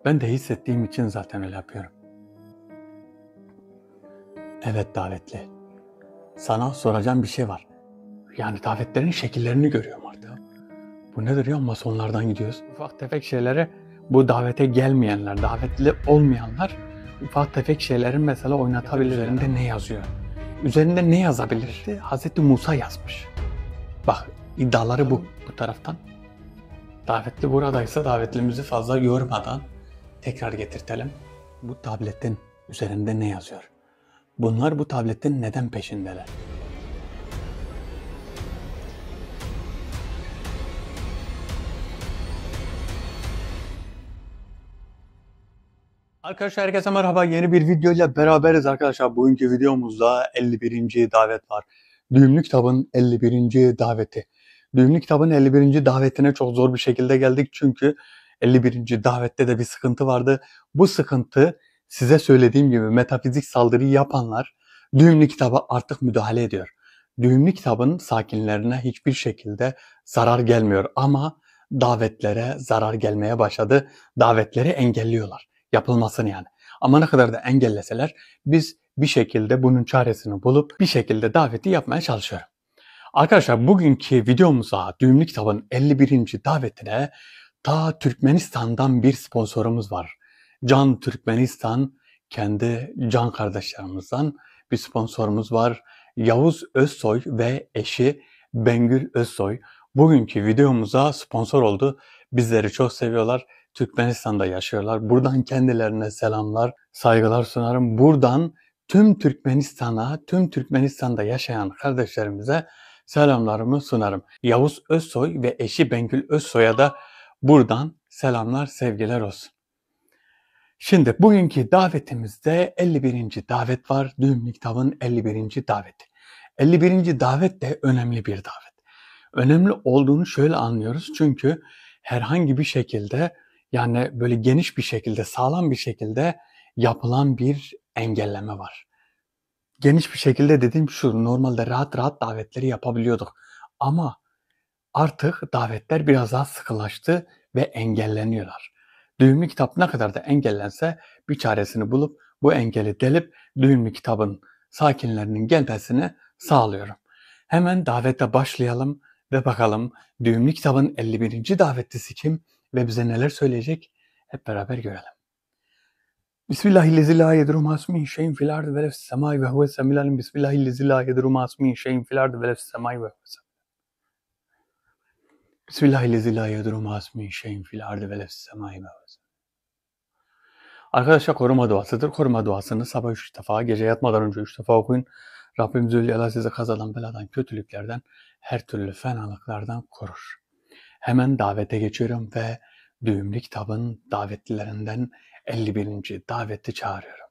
Ben de hissettiğim için zaten öyle yapıyorum. Evet davetli. Sana soracağım bir şey var. Yani davetlerin şekillerini görüyorum artık. Bu nedir ya? Masonlardan gidiyoruz. Ufak tefek şeylere bu davete gelmeyenler, davetli olmayanlar ufak tefek şeylerin mesela oynatabilir. Üzerinde ne yazıyor? Üzerinde ne yazabilir? Hazreti Musa yazmış. Bak iddiaları bu taraftan. Davetli buradaysa davetlimizi fazla yormadan tekrar getirtelim. Bu tabletin üzerinde ne yazıyor? Bunlar bu tabletin neden peşindeler? Arkadaşlar herkese merhaba. Yeni bir video ile beraberiz arkadaşlar. Bugünkü videomuzda 51. davet var. Düğümlü kitabın 51. daveti. Düğümlü kitabın 51. davetine çok zor bir şekilde geldik. Çünkü 51. davette de bir sıkıntı vardı. Bu sıkıntı size söylediğim gibi metafizik saldırıyı yapanlar düğümlü kitaba artık müdahale ediyor. Düğümlü kitabın sakinlerine hiçbir şekilde zarar gelmiyor ama davetlere zarar gelmeye başladı. Davetleri engelliyorlar. Yapılmasını yani. Ama ne kadar da engelleseler biz bir şekilde bunun çaresini bulup bir şekilde daveti yapmaya çalışıyorum. Arkadaşlar bugünkü videomuza Düğümlü Kitabın 51. davetine ta Türkmenistan'dan bir sponsorumuz var. Can Türkmenistan, kendi can kardeşlerimizden bir sponsorumuz var. Yavuz Özsoy ve eşi Bengül Özsoy bugünkü videomuza sponsor oldu. Bizleri çok seviyorlar. Türkmenistan'da yaşıyorlar. Buradan kendilerine selamlar, saygılar sunarım. Buradan tüm Türkmenistan'a, tüm Türkmenistan'da yaşayan kardeşlerimize selamlarımı sunarım. Yavuz Özsoy ve eşi Bengül Özsoy'a da buradan selamlar, sevgiler olsun. Şimdi bugünkü davetimizde 51. davet var. Düğümlü Kitabın 51. daveti. 51. davet de önemli bir davet. Önemli olduğunu şöyle anlıyoruz. Çünkü herhangi bir şekilde yani böyle geniş bir şekilde, sağlam bir şekilde yapılan bir engelleme var. Geniş bir şekilde dediğim şu, normalde rahat rahat davetleri yapabiliyorduk. Ama artık davetler biraz daha sıkılaştı ve engelleniyorlar. Düğümlü kitap ne kadar da engellense bir çaresini bulup bu engeli delip düğümlü kitabın sakinlerinin gelmesini sağlıyorum. Hemen davete başlayalım ve bakalım düğümlü kitabın 51. davetlisi kim ve bize neler söyleyecek hep beraber görelim. Bismillahillezî lâ yedurru ma'asmihi şey'un fil ardı ve lefs semâi ve huves semî'l alîm. Bismillahillezî lâ yedurru ma'asmihi şey'un fil ardı ve lefs semâi ve huves. Bismillahillezî lâ yedurru ma'asmihi şey'un fil ardı ve lefs semâi ve huves. Arkadaşlar koruma duasıdır. Koruma duasını sabah 3 defa, gece yatmadan önce 3 defa okuyun. Rabbim Zülcelal sizi kazadan, beladan, kötülüklerden, her türlü fenalıklardan korur. Hemen davete geçiyorum ve Düğümlü Kitabın davetlilerinden 51. daveti çağırıyorum.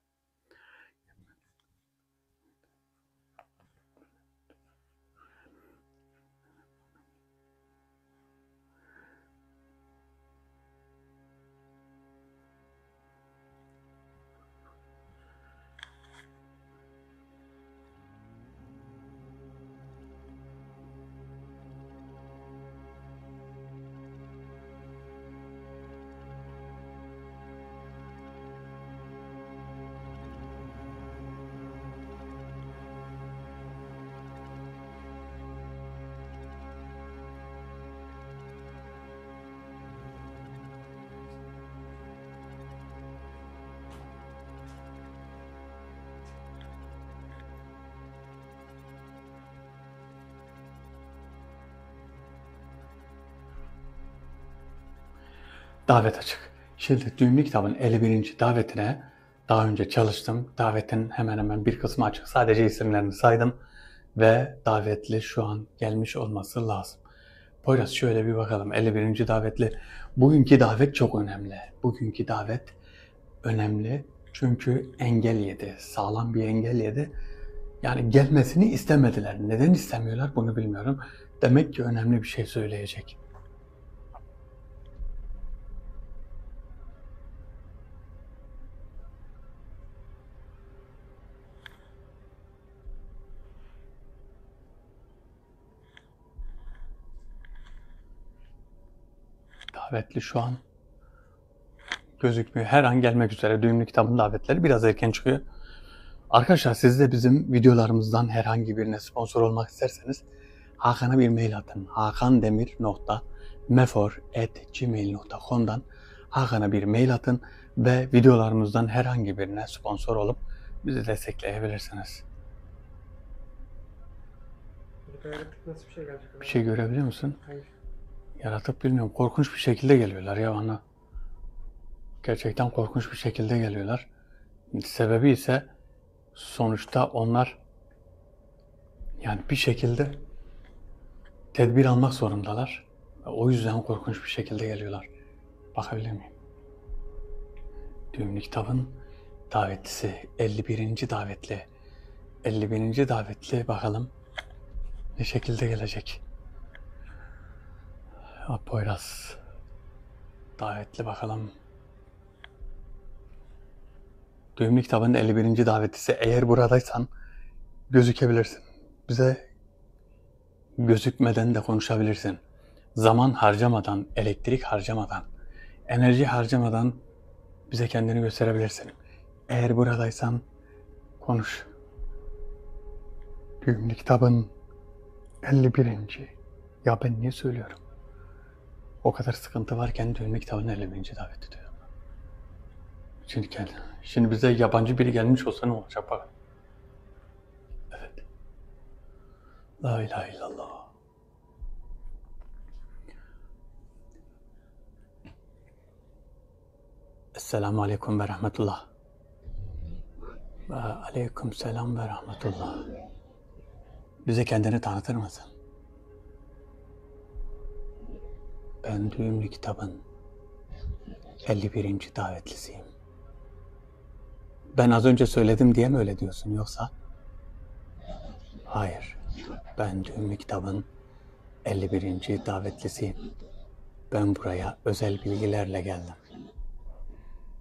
Davet açık. Şimdi Düğümlü Kitabın 51. davetine daha önce çalıştım. Davetin hemen hemen bir kısmı açık. Sadece isimlerini saydım ve davetli şu an gelmiş olması lazım. Poyraz şöyle bir bakalım. 51. davetli. Bugünkü davet çok önemli. Bugünkü davet önemli çünkü engel yedi. Sağlam bir engel yedi. Yani gelmesini istemediler. Neden istemiyorlar bunu bilmiyorum. Demek ki önemli bir şey söyleyecek. Davetli şu an gözükmüyor. Her an gelmek üzere Düğümlü Kitabın davetleri biraz erken çıkıyor. Arkadaşlar siz de bizim videolarımızdan herhangi birine sponsor olmak isterseniz Hakan'a bir mail atın. hakandemir.mefor@gmail.com'dan Hakan'a bir mail atın ve videolarımızdan herhangi birine sponsor olup bizi destekleyebilirsiniz. Yaratık nasıl bir şey gelecek? Bir şey görebiliyor musun? Hayır. Yaratık bilmiyorum. Korkunç bir şekilde geliyorlar ya bana. Gerçekten korkunç bir şekilde geliyorlar. Sebebi ise sonuçta onlar yani bir şekilde tedbir almak zorundalar. O yüzden korkunç bir şekilde geliyorlar. Bakabilir miyim? Düğümlü Kitabın davetlisi 51. davetli. 51. davetli bakalım ne şekilde gelecek. Poyraz davetli bakalım. Düğümlü Kitabın 51. davetlisi, eğer buradaysan gözükebilirsin. Bize gözükmeden de konuşabilirsin. Zaman harcamadan, elektrik harcamadan, enerji harcamadan bize kendini gösterebilirsin. Eğer buradaysan konuş. Düğümlü Kitabın 51. Ya ben niye söylüyorum? O kadar sıkıntı varken Düğümlü Kitabın 51. daveti diyorum. Şimdi bize yabancı biri gelmiş olsa ne olacak bak. Evet. La ilahe illallah. Esselamu aleyküm ve rahmetullah. Ve aleyküm selam ve rahmetullah. Bize kendini tanıtır mısın? Ben Düğümlü Kitabın 51. davetlisiyim. Ben az önce söyledim diye mi öyle diyorsun yoksa? Hayır. Ben Düğümlü Kitabın 51. davetlisiyim. Ben buraya özel bilgilerle geldim.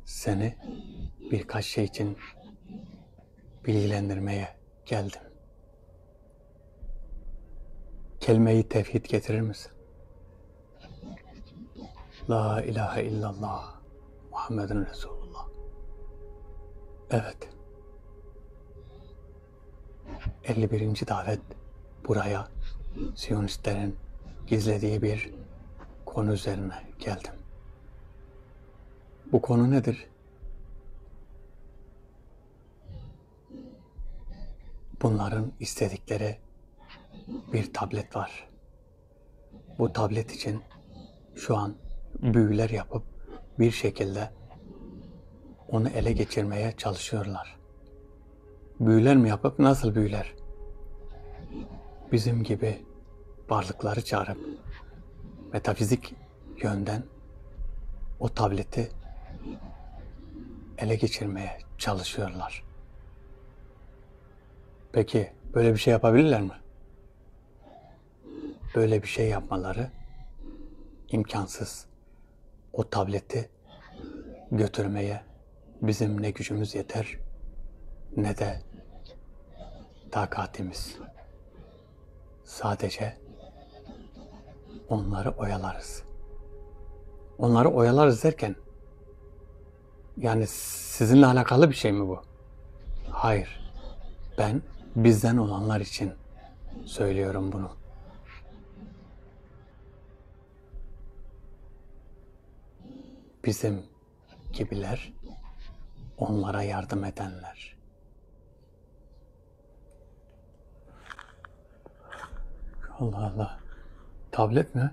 Seni birkaç şey için bilgilendirmeye geldim. Kelime-i tevhid getirir misin? La ilahe illallah Muhammedun Resulullah. Evet. 51. davet buraya Siyonistlerin gizlediği bir konu üzerine geldim. Bu konu nedir? Bunların istedikleri bir tablet var. Bu tablet için şu an büyüler yapıp bir şekilde onu ele geçirmeye çalışıyorlar. Büyüler mi yapıp nasıl büyüler? Bizim gibi varlıkları çağırıp metafizik yönden o tableti ele geçirmeye çalışıyorlar. Peki böyle bir şey yapabilirler mi? Böyle bir şey yapmaları imkansız. O tableti götürmeye bizim ne gücümüz yeter ne de takatimiz. Sadece onları oyalarız. Onları oyalarız derken yani sizinle alakalı bir şey mi bu? Hayır. Ben bizden olanlar için söylüyorum bunu. Bizim gibiler, onlara yardım edenler. Allah Allah. Tablet mi?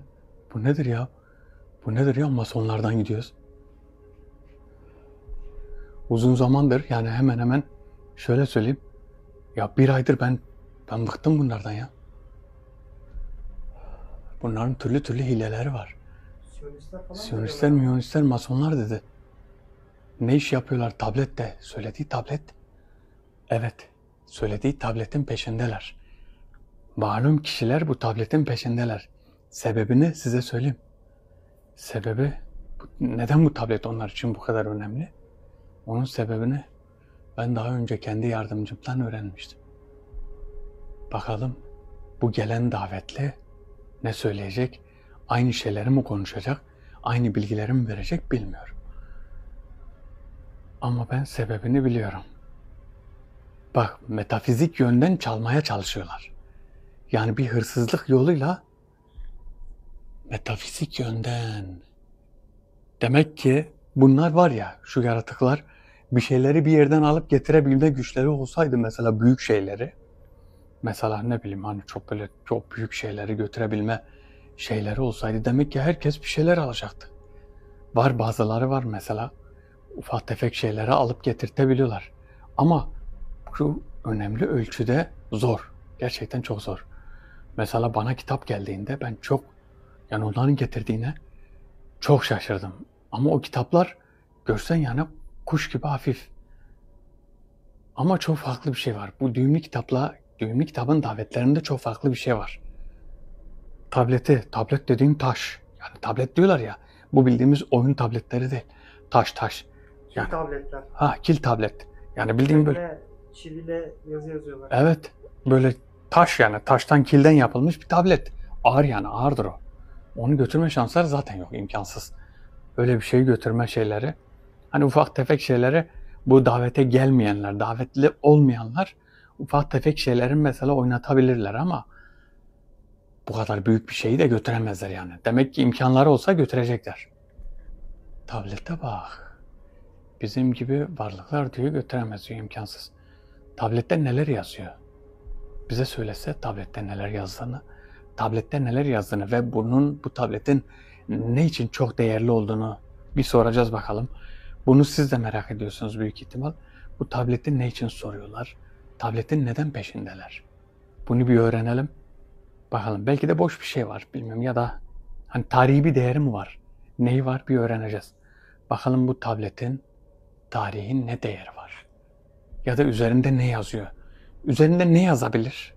Bu nedir ya? Bu nedir ya? Masonlardan gidiyoruz. Uzun zamandır yani hemen hemen şöyle söyleyeyim. Ya bir aydır ben bıktım bunlardan ya. Bunların türlü türlü hileleri var. Siyonistler, miyonistler, masonlar dedi. Ne iş yapıyorlar tablette? Söylediği tablet. Evet, söylediği tabletin peşindeler. Malum kişiler bu tabletin peşindeler. Sebebini size söyleyeyim. Sebebi, neden bu tablet onlar için bu kadar önemli? Onun sebebini ben daha önce kendi yardımcımdan öğrenmiştim. Bakalım bu gelen davetli ne söyleyecek? Aynı şeyleri mi konuşacak? Aynı bilgileri mi verecek bilmiyorum. Ama ben sebebini biliyorum. Bak, metafizik yönden çalmaya çalışıyorlar. Yani bir hırsızlık yoluyla metafizik yönden. Demek ki bunlar var ya, şu yaratıklar bir şeyleri bir yerden alıp getirebilme güçleri olsaydı, mesela büyük şeyleri, mesela ne bileyim hani çok böyle çok büyük şeyleri götürebilme şeyleri olsaydı, demek ki herkes bir şeyler alacaktı. Var, bazıları var mesela ufak tefek şeyleri alıp getirtebiliyorlar. Ama şu önemli ölçüde zor. Gerçekten çok zor. Mesela bana kitap geldiğinde ben çok, yani onların getirdiğine çok şaşırdım. Ama o kitaplar görsen yani kuş gibi hafif. Ama çok farklı bir şey var. Bu düğümlü kitabın davetlerinde çok farklı bir şey var. Tablet dediğin taş. Yani tablet diyorlar ya, bu bildiğimiz oyun tabletleri değil. Taş. Kil Yani, tabletler. kil tablet. Yani bildiğin böyle, Üzerine çiviyle yazı yazıyorlar. evet, böyle taş, yani taştan kilden yapılmış bir tablet. Ağır, yani ağırdır o. Onu götürme şansları zaten yok, imkansız. Öyle bir şeyi götürme şeyleri. Hani ufak tefek şeyleri, bu davete gelmeyenler, davetli olmayanlar ufak tefek şeylerin mesela oynatabilirler ama bu kadar büyük bir şeyi de götüremezler yani. Demek ki imkanları olsa götürecekler. Tablete bak. Bizim gibi varlıklar diyor götüremez diyor, imkansız. Tablette neler yazıyor? Bize söylese tablette neler yazdığını, ve bu tabletin ne için çok değerli olduğunu bir soracağız bakalım. Bunu siz de merak ediyorsunuz büyük ihtimal. Bu tableti ne için soruyorlar? Tabletin neden peşindeler? Bunu bir öğrenelim. Bakalım, belki de boş bir şey var bilmiyorum, ya da hani tarihi bir değeri mi var? Neyi var, bir öğreneceğiz. Bakalım bu tabletin tarihi ne değeri var? Ya da üzerinde ne yazıyor? Üzerinde ne yazabilir?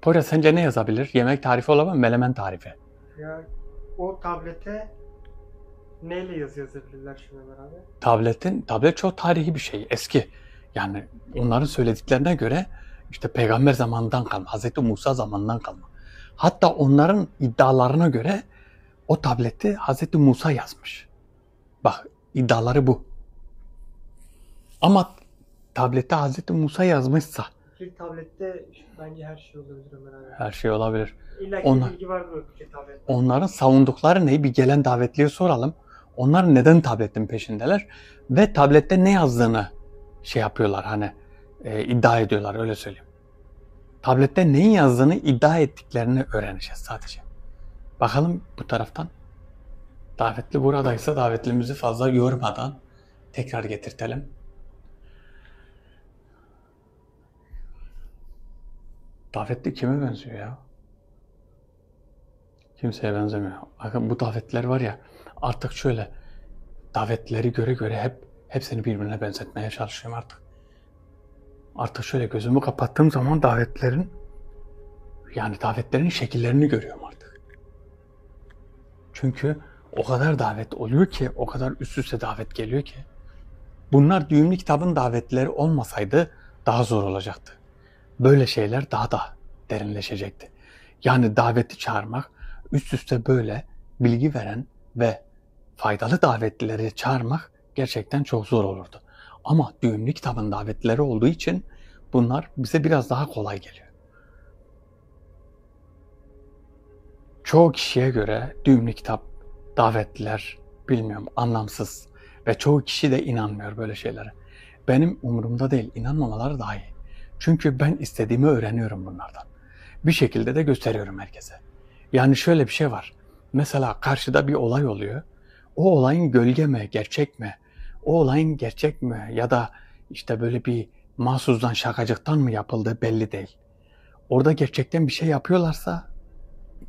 Poyraz, sence ne yazabilir? Yemek tarifi olamaz mı? Menemen tarifi. Ya o tablete neyle yazı yazabilirler şimdi beraber? Tablet çok tarihi bir şey, eski. Yani onların söylediklerine göre işte peygamber zamanından kalma, Hazreti Musa zamanından kalma. Hatta onların iddialarına göre o tableti Hazreti Musa yazmış. Bak, iddiaları bu. Ama tablette Hazreti Musa yazmışsa Kil tablette bence her şey olabilir Ömer abi. her şey olabilir. İlla ki Onlar- bilgi vardır o kil tablette. Onların savundukları ne? Bir gelen davetliye soralım. Onlar neden tabletin peşindeler? Ve tablette ne yazdığını şey yapıyorlar, hani iddia ediyorlar, öyle söyleyeyim. Tablette neyin yazdığını iddia ettiklerini öğreneceğiz sadece. Bakalım bu taraftan. Davetli buradaysa davetlimizi fazla yormadan tekrar getirtelim. Davetli kime benziyor ya? Kimseye benzemiyor. Bakın bu davetler var ya, artık şöyle davetleri göre hepsini birbirine benzetmeye çalışıyorum artık. Artık şöyle gözümü kapattığım zaman davetlerin şekillerini görüyorum artık. Çünkü o kadar davet oluyor ki, o kadar üst üste davet geliyor ki. Bunlar düğümlü kitabın davetleri olmasaydı daha zor olacaktı. Böyle şeyler daha da derinleşecekti. Yani daveti çağırmak, üst üste böyle bilgi veren ve faydalı davetlileri çağırmak gerçekten çok zor olurdu. Ama düğümlü kitabın davetleri olduğu için bunlar bize biraz daha kolay geliyor. Çoğu kişiye göre düğümlü kitap, davetliler, bilmiyorum, anlamsız ve çoğu kişi de inanmıyor böyle şeylere. Benim umurumda değil, inanmamaları daha iyi. Çünkü ben istediğimi öğreniyorum bunlardan. Bir şekilde de gösteriyorum herkese. Yani şöyle bir şey var. Mesela karşıda bir olay oluyor. O olayın gölge mi, gerçek mi? O olayın gerçek mi ya da işte böyle bir mahsusdan, şakacıktan mı yapıldığı belli değil. Orada gerçekten bir şey yapıyorlarsa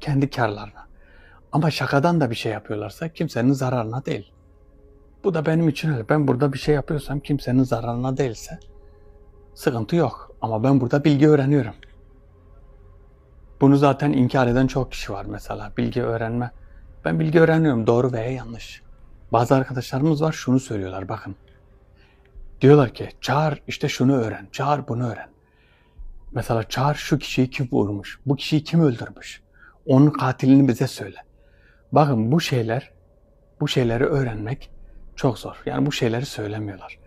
kendi karlarına. Ama şakadan da bir şey yapıyorlarsa kimsenin zararına değil. Bu da benim için öyle. Ben burada bir şey yapıyorsam kimsenin zararına değilse sıkıntı yok. Ama ben burada bilgi öğreniyorum. Bunu zaten inkar eden çok kişi var mesela. Bilgi öğrenme. Ben bilgi öğreniyorum, doğru veya yanlış. Bazı arkadaşlarımız var, şunu söylüyorlar, bakın. Diyorlar ki Çağrı işte şunu öğren, Çağrı bunu öğren. Mesela Çağrı şu kişiyi kim vurmuş, bu kişiyi kim öldürmüş, onun katilini bize söyle. Bakın bu şeyleri öğrenmek Çok zor. Yani bu şeyleri söylemiyorlar.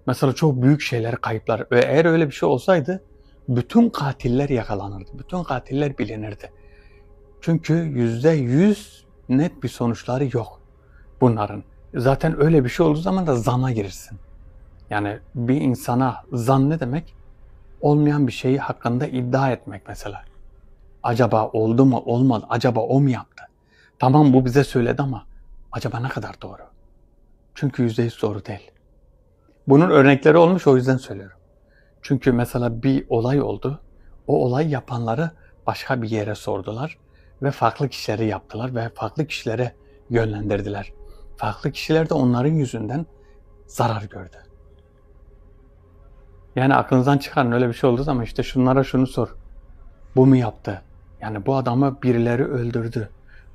Mesela çok büyük şeyler, kayıplar. Ve eğer öyle bir şey olsaydı bütün katiller yakalanırdı. Bütün katiller bilinirdi. Çünkü %100 net bir sonuçları yok bunların. Zaten öyle bir şey olduğu zaman da zanna girirsin. Yani bir insana zan ne demek? Olmayan bir şeyi hakkında iddia etmek mesela. Acaba oldu mu olmadı, acaba o mu yaptı? Tamam bu bize söyledi ama acaba ne kadar doğru? Çünkü %100 doğru değil. Bunun örnekleri olmuş o yüzden söylüyorum. Çünkü mesela bir olay oldu. O olay yapanları başka bir yere sordular ve farklı kişileri yaptılar ve farklı kişilere yönlendirdiler. Farklı kişiler de onların yüzünden zarar gördü. Yani aklınızdan çıkarın öyle bir şey olduğu zaman işte şunlara şunu sor. Bu mu yaptı? Yani bu adamı birileri öldürdü.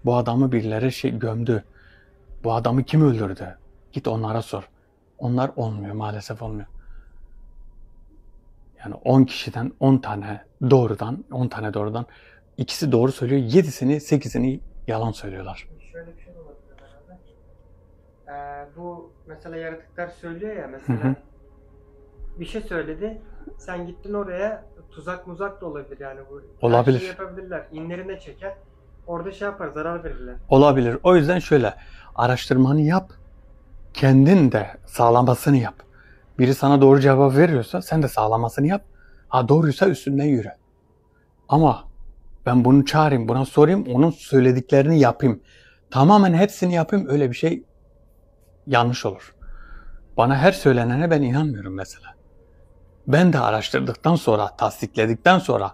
Bu adamı birileri gömdü. Bu adamı kim öldürdü? Git onlara sor. Onlar olmuyor, maalesef olmuyor. Yani 10 kişiden 10 tane doğrudan ikisi doğru söylüyor, 7'sini 8'ini yalan söylüyorlar. Şöyle bir şey de olabilir herhalde. Bu mesela yaratıklar söylüyor ya Hı mesela hı. bir şey söyledi. Sen gittin oraya tuzak muzak da olabilir yani bu. Her Olabilir. şeyi yapabilirler. İnlerine çeker. Orada şey yapar zarar verirler. Olabilir. O yüzden şöyle, araştırmanı yap, kendin de sağlamasını yap. Biri sana doğru cevap veriyorsa sen de sağlamasını yap. Ha doğruysa üstünden yürü. Ama ben bunu çağırayım, buna sorayım, onun söylediklerini yapayım. Tamamen hepsini yapayım, öyle bir şey yanlış olur. Bana her söylenene ben inanmıyorum mesela. Ben de araştırdıktan sonra, tasdikledikten sonra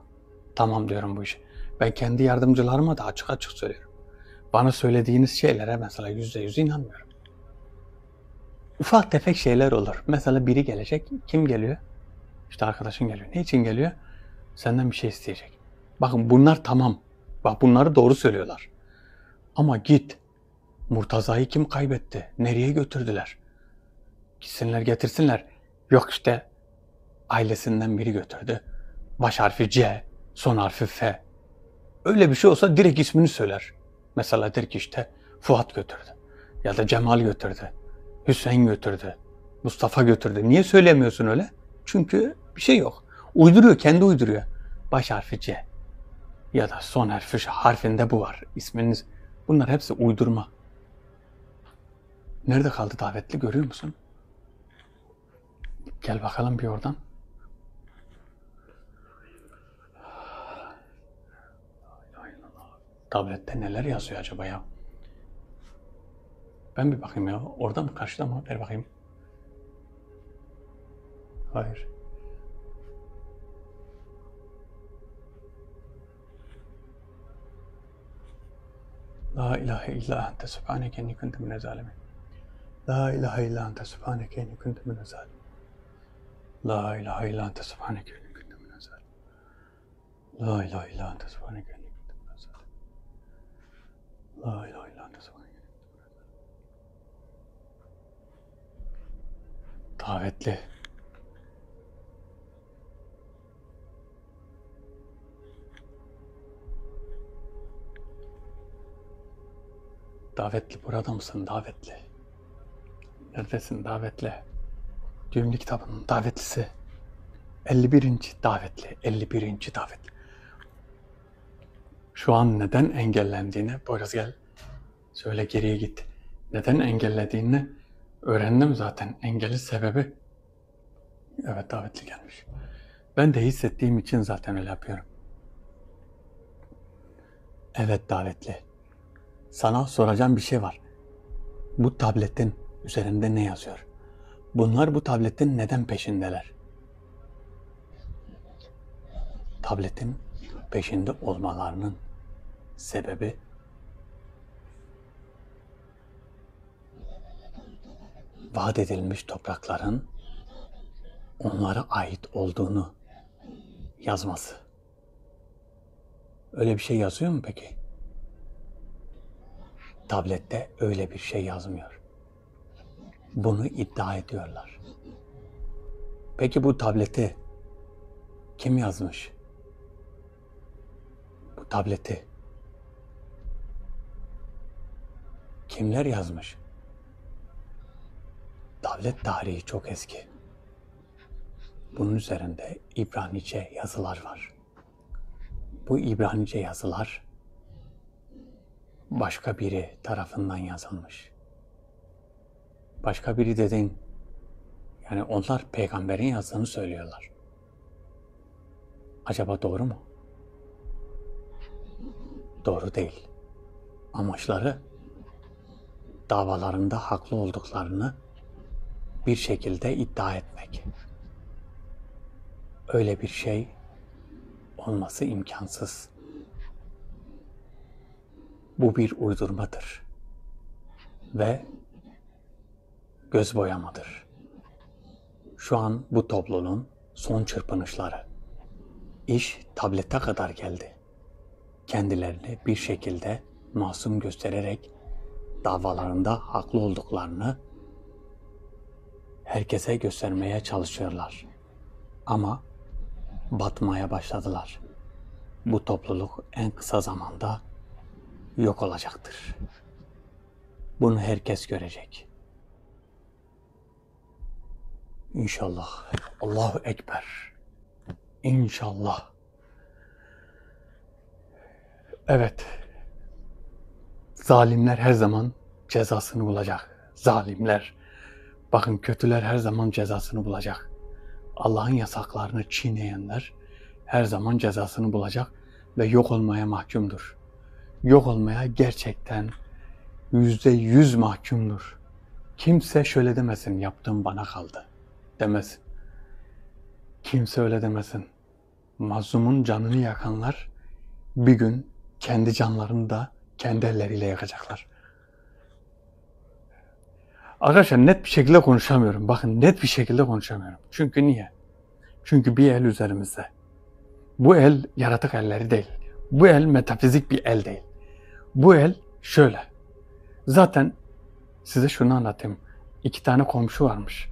tamam diyorum bu işe. Ben kendi yardımcılarıma da açık açık söylüyorum. Bana söylediğiniz şeylere mesela %100 inanmıyorum. Ufak tefek şeyler olur. Mesela biri gelecek. Kim geliyor? İşte arkadaşın geliyor. Ne için geliyor? Senden bir şey isteyecek. Bakın bunlar tamam. Bak bunları doğru söylüyorlar. Ama git. Murtaza'yı kim kaybetti? Nereye götürdüler? Gitsinler getirsinler. Yok işte ailesinden biri götürdü. Baş harfi C, son harfi F. Öyle bir şey olsa direkt ismini söyler. Mesela der ki işte Fuat götürdü. Ya da Cemal götürdü. Hüseyin götürdü. Mustafa götürdü. Niye söylemiyorsun öyle? Çünkü bir şey yok. Uyduruyor, kendi uyduruyor. Baş harfi C. Ya da son harfinde bu var. İsminiz. Bunlar hepsi uydurma. Nerede kaldı davetli görüyor musun? Gel bakalım bir oradan. Tablette neler yazıyor acaba ya? Ben bir bakayım ya. Orada mı karşıda mı? Ver bakayım. Hayır. La ilahe illa ente subhaneke inni kuntu minez zalimin. La ilahe illa ente subhaneke inni kuntu minez zalimin. La ilahe illa ente subhaneke inni kuntu minez zalimin. La ilahe illa ente subhaneke inni kuntu minez zalimin. La ilahe illa ente subhaneke. Davetli. Davetli burada mısın davetli? Neredesin davetli? Düğümlü kitabının davetlisi. 51. davetli. 51. davetli. Şu an neden engellendiğini, Boyraz gel. Şöyle geriye git. Neden engellediğini öğrendim zaten. Engelin sebebi. Evet davetli gelmiş. Ben de hissettiğim için zaten öyle yapıyorum. Evet davetli. Sana soracağım bir şey var. Bu tabletin üzerinde ne yazıyor? Bunlar bu tabletin neden peşindeler? Tabletin peşinde olmalarının sebebi vaat edilmiş toprakların onlara ait olduğunu yazması. Öyle bir şey yazıyor mu peki? Tablette öyle bir şey yazmıyor. Bunu iddia ediyorlar. Peki bu tableti kim yazmış? Bu tableti kimler yazmış? Tablet tarihi çok eski. Bunun üzerinde İbranice yazılar var. Bu İbranice yazılar başka biri tarafından yazılmış. Başka biri dediğin, yani onlar peygamberin yazdığını söylüyorlar. Acaba doğru mu? Doğru değil. Amaçları davalarında haklı olduklarını bir şekilde iddia etmek. Öyle bir şey olması imkansız. Bu bir uydurmadır ve göz boyamadır. Şu an bu topluluğun son çırpınışları. İş tablete kadar geldi. Kendilerini bir şekilde masum göstererek davalarında haklı olduklarını herkese göstermeye çalışıyorlar. Ama batmaya başladılar. Bu topluluk en kısa zamanda yok olacaktır. Bunu herkes görecek. İnşallah. Allahu Ekber. İnşallah. Evet. Zalimler her zaman cezasını bulacak. Zalimler. Bakın, kötüler her zaman cezasını bulacak. Allah'ın yasaklarını çiğneyenler her zaman cezasını bulacak ve yok olmaya mahkumdur. Yok olmaya gerçekten %100 mahkumdur. Kimse şöyle demesin, yaptığım bana kaldı demesin. Kimse öyle demesin. Mazlumun canını yakanlar bir gün kendi canlarını da kendi elleriyle yakacaklar. Arkadaşlar, net bir şekilde konuşamıyorum. Bakın, net bir şekilde konuşamıyorum. Çünkü niye? Çünkü bir el üzerimizde. Bu el yaratık elleri değil. Bu el metafizik bir el değil. Bu el şöyle. Zaten size şunu anlatayım. 2 tane komşu varmış.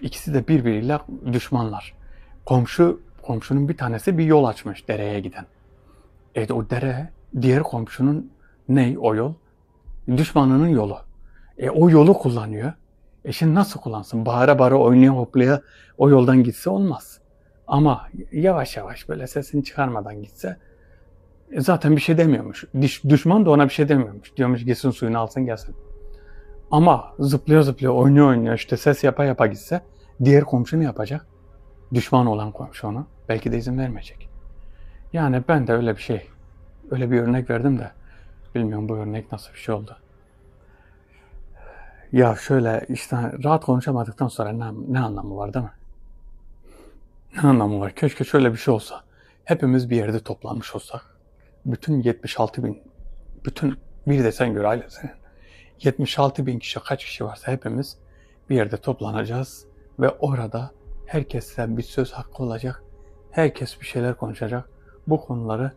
İkisi de birbiriyle düşmanlar. Komşunun bir tanesi bir yol açmış dereye giden. O dere diğer komşunun o yol? Düşmanının yolu. O yolu kullanıyor. Şimdi nasıl kullansın? Bağıra bağıra, oynaya hoplaya o yoldan gitse olmaz. Ama yavaş yavaş böyle sesini çıkarmadan gitse zaten bir şey demiyormuş. Düşman da ona bir şey demiyormuş. Diyormuş gitsin suyunu alsın gelsin. Ama zıplıyor zıplıyor, oynuyor oynuyor, işte ses yapa yapa gitse diğer komşu ne yapacak? Düşman olan komşu ona belki de izin vermeyecek. Yani ben de öyle bir örnek verdim de bilmiyorum bu örnek nasıl bir şey oldu. Ya şöyle işte, rahat konuşamadıktan sonra ne anlamı var değil mi? Ne anlamı var? Keşke şöyle bir şey olsa. Hepimiz bir yerde toplanmış olsak. Bütün 76 bin, bütün bir desen göre ailesinin 76 bin kişi, kaç kişi varsa hepimiz bir yerde toplanacağız. Ve orada herkesten bir söz hakkı olacak. Herkes bir şeyler konuşacak. Bu konuları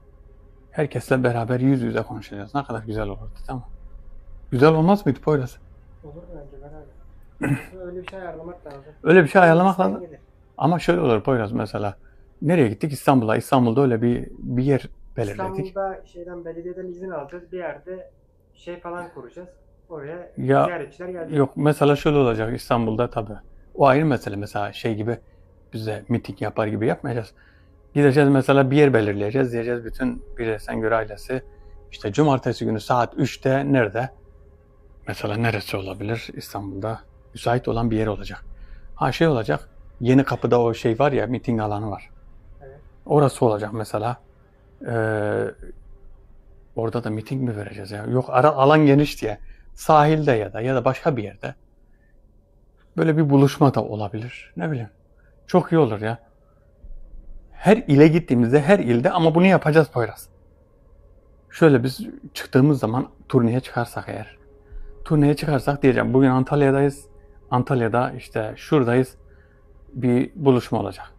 herkesle beraber yüz yüze konuşacağız. Ne kadar güzel olurdu, tamam mı? Güzel olmaz mıydı Poyraz? Olur bence, beraber. Öyle bir şey ayarlamak lazım. Öyle bir şey ayarlamak İsteyen lazım. gelir. Ama şöyle olur Poyraz, mesela nereye gittik? İstanbul'a. İstanbul'da öyle bir yer belirledik. İstanbul'da belediyeden izin alacağız. Bir yerde falan kuracağız. Oraya Ya ziyaretçiler gelecek. yok, mesela şöyle olacak İstanbul'da tabii. O ayrı mesele. Mesela gibi bize miting yapar gibi yapmayacağız. Gideceğiz mesela, bir yer belirleyeceğiz. Diyeceğiz bütün Bir Esengöl ailesi işte cumartesi günü saat 3'te nerede? Mesela neresi olabilir? İstanbul'da müsait olan bir yer olacak. Olacak. Yeni Kapı'da o var ya, miting alanı var. Evet. Orası olacak mesela. Orada da miting mi vereceğiz ya? Yok, alan geniş diye. Sahilde ya da başka bir yerde. Böyle bir buluşma da olabilir. Ne bileyim. Çok iyi olur ya. Her ile gittiğimizde, her ilde, ama bunu yapacağız Poyraz. Şöyle biz çıktığımız zaman turneye çıkarsak eğer. Turneye çıkarsak diyeceğim, bugün Antalya'dayız. Antalya'da işte şuradayız. Bir buluşma olacak.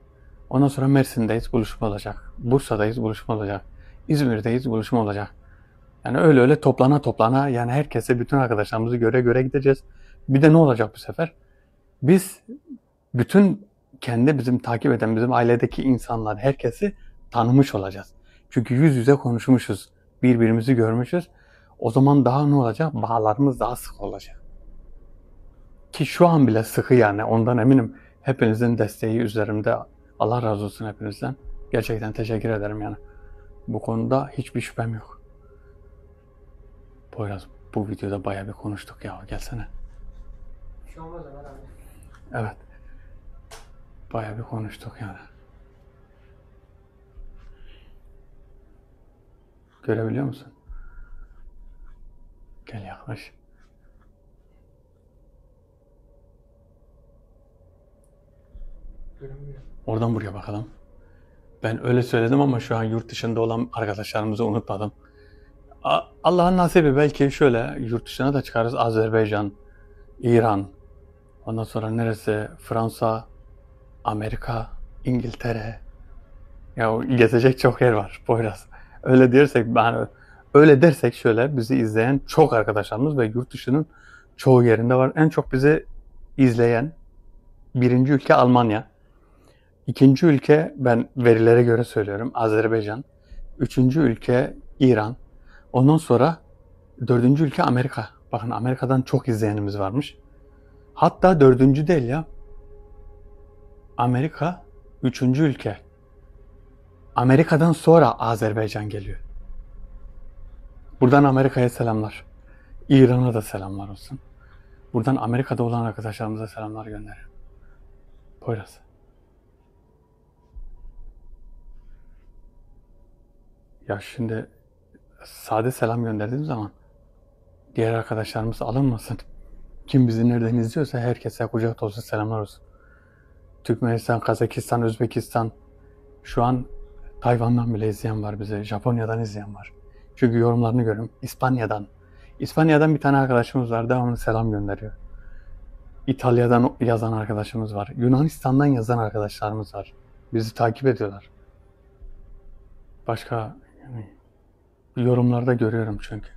Ondan sonra Mersin'deyiz, buluşma olacak. Bursa'dayız, buluşma olacak. İzmir'deyiz, buluşma olacak. Yani öyle toplana yani herkese, bütün arkadaşlarımızı göre gideceğiz. Bir de ne olacak bu sefer? Biz bütün bizim takip eden, bizim ailedeki insanlar, herkesi tanımış olacağız. Çünkü yüz yüze konuşmuşuz, birbirimizi görmüşüz. O zaman daha ne olacak? Bağlarımız daha sık olacak. Ki şu an bile sıkı yani, ondan eminim. Hepinizin desteği üzerimde. Allah razı olsun hepinizden. Gerçekten teşekkür ederim yani. Bu konuda hiçbir şüphem yok. Poyraz, bu videoda bayağı bir konuştuk ya. Gelsene. Bir şey olmaz Ömer abi. Evet. Bayağı bir konuştuk yani. Görebiliyor musun? Gel yaklaş. Görünmüyor. Oradan buraya bakalım. Ben öyle söyledim ama şu an yurt dışında olan arkadaşlarımızı unutmadım. Allah'ın nasibi, belki şöyle yurt dışına da çıkarız. Azerbaycan, İran, ondan sonra neresi? Fransa, Amerika, İngiltere. Ya gezecek çok yer var Poyraz. Öyle dersek, öyle dersek şöyle, bizi izleyen çok arkadaşlarımız ve yurt dışının çoğu yerinde var. En çok bizi izleyen birinci ülke Almanya. İkinci ülke, ben verilere göre söylüyorum, Azerbaycan. Üçüncü ülke İran. Ondan sonra dördüncü ülke Amerika. Bakın, Amerika'dan çok izleyenimiz varmış. Hatta dördüncü değil ya. Amerika üçüncü ülke. Amerika'dan sonra Azerbaycan geliyor. Buradan Amerika'ya selamlar. İran'a da selamlar olsun. Buradan Amerika'da olan arkadaşlarımıza selamlar gönderiyorum. Poyraz. Ya şimdi sade selam gönderdiğim zaman diğer arkadaşlarımız alınmasın. Kim bizi nereden izliyorsa herkese kucak dolusu selamlar olsun. Türkmenistan, Kazakistan, Özbekistan, şu an Tayvan'dan bile izleyen var bizi. Japonya'dan izleyen var. Çünkü yorumlarını görüyorum. İspanya'dan bir tane arkadaşımız var. Devamlı selam gönderiyor. İtalya'dan yazan arkadaşımız var. Yunanistan'dan yazan arkadaşlarımız var. Bizi takip ediyorlar. Başka yorumlarda görüyorum çünkü.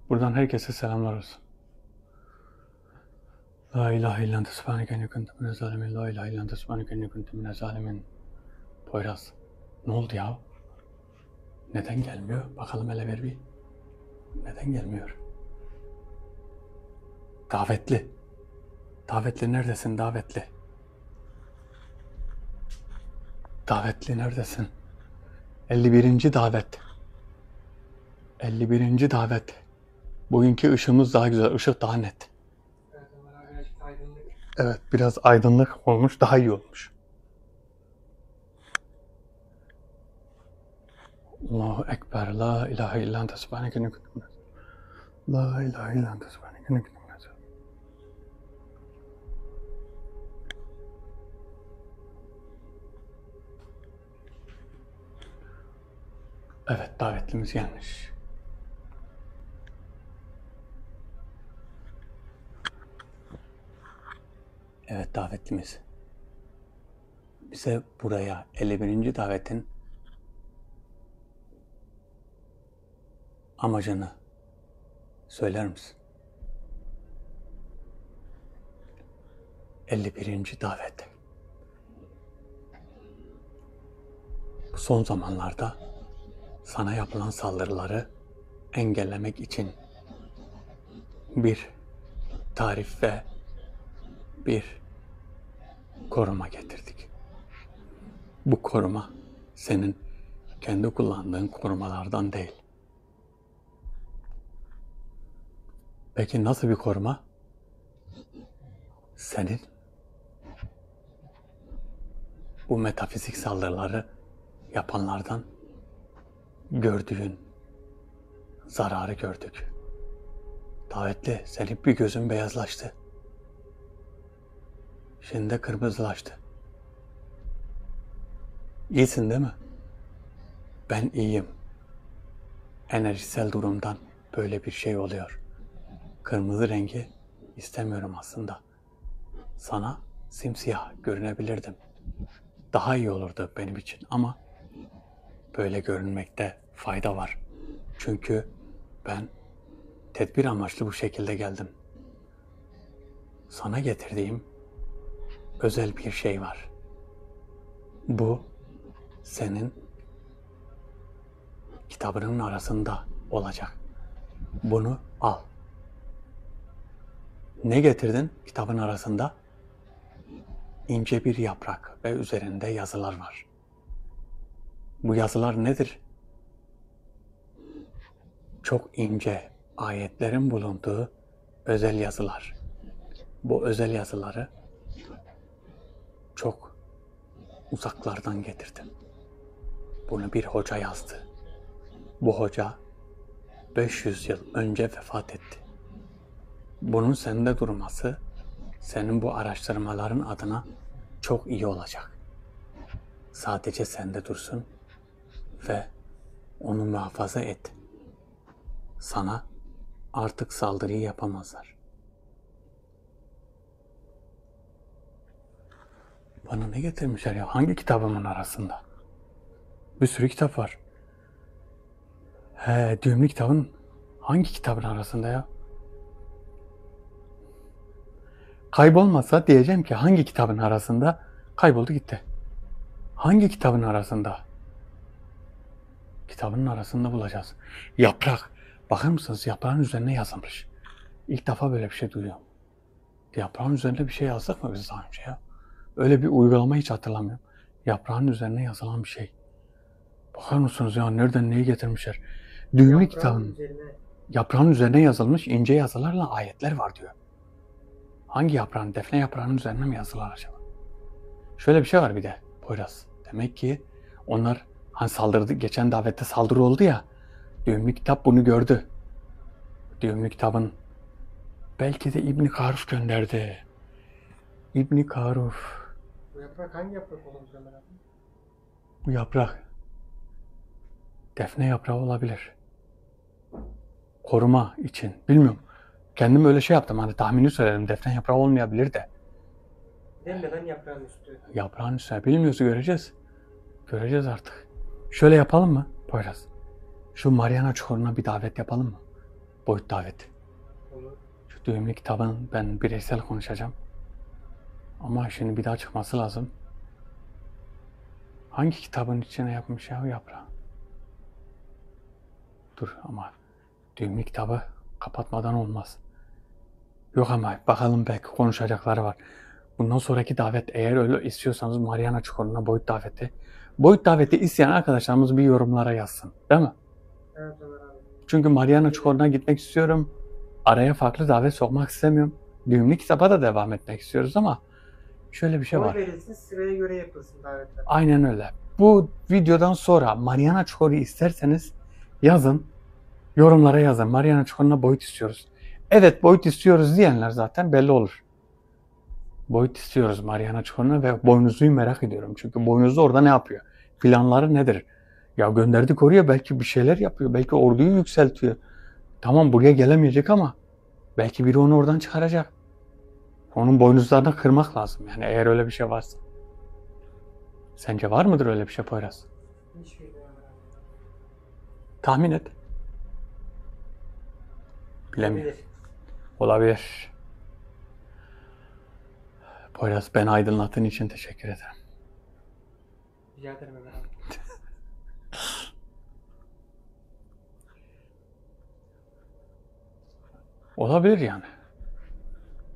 Buradan herkese selamlar olsun. La ilahe illallah subhaneke inni kuntu minez zalimin. La ilahe illallah subhaneke inni kuntu minez zalimin. Poyraz, ne oldu ya? Neden gelmiyor? Bakalım hele ver bir. Neden gelmiyor? Davetli. Davetli neredesin, davetli? Davetli neredesin? 51. davet. 51. davet. Bugünkü ışığımız daha güzel, ışık daha net. Evet Ömer abi, birazcık aydınlık. Evet, biraz aydınlık olmuş, daha iyi olmuş. Allahu Ekber, la ilahe illa ente subhaneke inni kuntu minez zalimin. La ilahe illa ente subhaneke inni kuntu minez zalimin. Evet, davetlimiz gelmiş. Evet, davetlimiz. Bize buraya 51. davetin amacını söyler misin? 51. davet. Bu son zamanlarda sana yapılan saldırıları engellemek için bir tarif ve bir koruma getirdik. Bu koruma senin kendi kullandığın korumalardan değil. Peki nasıl bir koruma? Senin bu metafizik saldırıları yapanlardan gördüğün zararı gördük. Davetli, senin bir gözün beyazlaştı. Şimdi de kırmızılaştı. İyisin değil mi? Ben iyiyim. Enerjisel durumdan böyle bir şey oluyor. Kırmızı rengi istemiyorum aslında. Sana simsiyah görünebilirdim. Daha iyi olurdu benim için ama böyle görünmekte fayda var. Çünkü ben tedbir amaçlı bu şekilde geldim. Sana getirdiğim özel bir şey var. Bu senin kitabının arasında olacak. Bunu al. Ne getirdin? Kitabın arasında ince bir yaprak ve üzerinde yazılar var. Bu yazılar nedir? Çok ince ayetlerin bulunduğu özel yazılar. Bu özel yazıları çok uzaklardan getirdim. Bunu bir hoca yazdı. Bu hoca 500 yıl önce vefat etti. Bunun sende durması, senin bu araştırmaların adına çok iyi olacak. Sadece sende dursun ve onu muhafaza et. Sana artık saldırıyı yapamazlar. Bana ne getirmişler ya? Hangi kitabımın arasında? Bir sürü kitap var. Düğümlü kitabın hangi kitabın arasında ya? Kaybolmasa diyeceğim ki hangi kitabın arasında? Kayboldu gitti. Hangi kitabın arasında? Kitabın arasında bulacağız. Yaprak. Bakar mısınız? Yaprağın üzerine yazılmış. İlk defa böyle bir şey duyuyorum. Yaprağın üzerinde bir şey yazdık mı biz daha önce ya? Öyle bir uygulama hiç hatırlamıyorum. Yaprağın üzerine yazılan bir şey. Bakar mısınız ya nereden neyi getirmişler? Düğümlü kitabın yaprağın üzerine yazılmış ince yazılarla ayetler var diyor. Hangi yaprağın? Defne yaprağının üzerine mi yazılar acaba? Şöyle bir şey var bir de Poyraz. Demek ki onlar hani saldırdı, geçen davette saldırı oldu ya. Düğümlü kitap bunu gördü. Düğümlü kitabın belki de İbn Karuf gönderdi. İbn Karuf. Bu yaprak hangi yaprak olur Ömer abi? Bu yaprak defne yaprağı olabilir. Koruma için. Bilmiyorum. Kendim öyle şey yaptım. Hani tahmini söyledim. Defne yaprağı olmayabilir de. Neden yaprağın üstü? Yaprağın üstüne bilmiyoruz, göreceğiz. Göreceğiz artık. Şöyle yapalım mı Poyraz? Şu Mariana Çukuru'na bir davet yapalım mı? Boyut daveti. Olur. Şu düğümlü kitabın ben bireysel konuşacağım. Ama şimdi bir daha çıkması lazım. Hangi kitabın içine yapmış ya o yaprağı? Dur ama düğümlü kitabı kapatmadan olmaz. Yok ama bakalım belki konuşacakları var. Bundan sonraki davet eğer öyle istiyorsanız Mariana Çukuru'na boyut daveti. Boyut daveti isteyen arkadaşlarımız bir yorumlara yazsın. Değil mi? Evet Ömer abi. Çünkü Mariana Çukuru'na gitmek istiyorum. Araya farklı davet sokmak istemiyorum. Düğümlü kitaba da devam etmek istiyoruz ama şöyle bir şey Oy var. verilsin, sıraya göre yapılsın davetler. Aynen öyle. Bu videodan sonra Mariana Çukuru isterseniz yazın. Yorumlara yazın. Mariana Çukuru'na boyut istiyoruz. Evet boyut istiyoruz diyenler zaten belli olur. Boyut istiyoruz Mariana Çukuru'na ve boynuzluyu merak ediyorum. Çünkü boynuzlu orada ne yapıyor? Planları nedir? Ya gönderdik oraya belki bir şeyler yapıyor. Belki orduyu yükseltiyor. Tamam buraya gelemeyecek ama belki biri onu oradan çıkaracak. Onun boynuzlarını kırmak lazım. Yani eğer öyle bir şey varsa. Sence var mıdır öyle bir şey Poyraz? Hiç bilmiyorum Ömer abi. Tahmin et. Bilemiyorum. Olabilir. Olabilir. Poyraz beni aydınlattığın için teşekkür ederim. Rica ederim Ömer abi. Olabilir yani.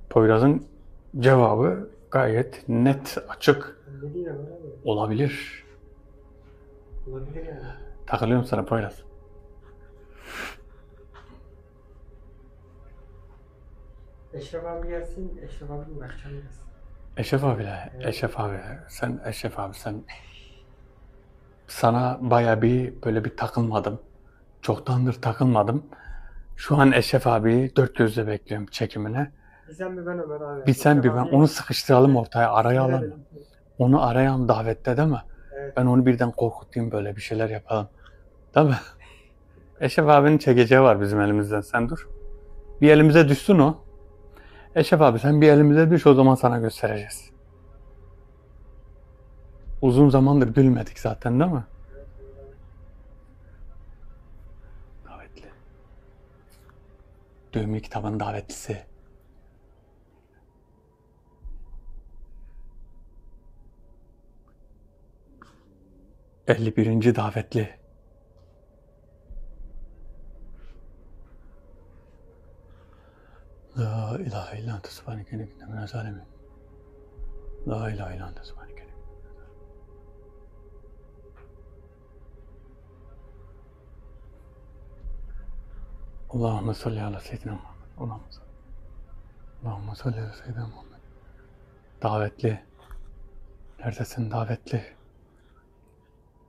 Poyraz'ın cevabı gayet net, açık. Ne diyeyim Ömer abi? Olabilir. Olabilir yani. Takılıyorum sana Poyraz. Eşref abi gelsin, Eşref abi uğraşacağım biraz. Eşref abiyle, Eşref abi, Eşref abi sen sana baya bir böyle bir takılmadım. Çoktandır takılmadım. Şu an Eşref abiyi dört gözle bekliyorum çekimine. Bir sen bir ben Ömer abi. Bir sen bir Eşref ben abi- onu sıkıştıralım ortaya, araya Sinir alalım. edelim. Onu arayan davette değil mi? Evet. Ben onu birden korkutayım böyle bir şeyler yapalım. Değil mi? Eşref abinin çekeceği var bizim elimizden. Sen dur. Bir elimize düşsün o. Eşref abi sen bir elimize düş o zaman sana göstereceğiz. Uzun zamandır gülmedik zaten değil mi? Davetli. Düğümlü kitabın davetlisi. ...51. davetli. La ilahe illallah. ente subhaneke inni kuntu minez zalimin. La ilahe illa ente subhaneke. Allahümme salli ala seyyidina Muhammed. Allahümme salli ala seyyidina Muhammed. Davetli. Neredesin davetli?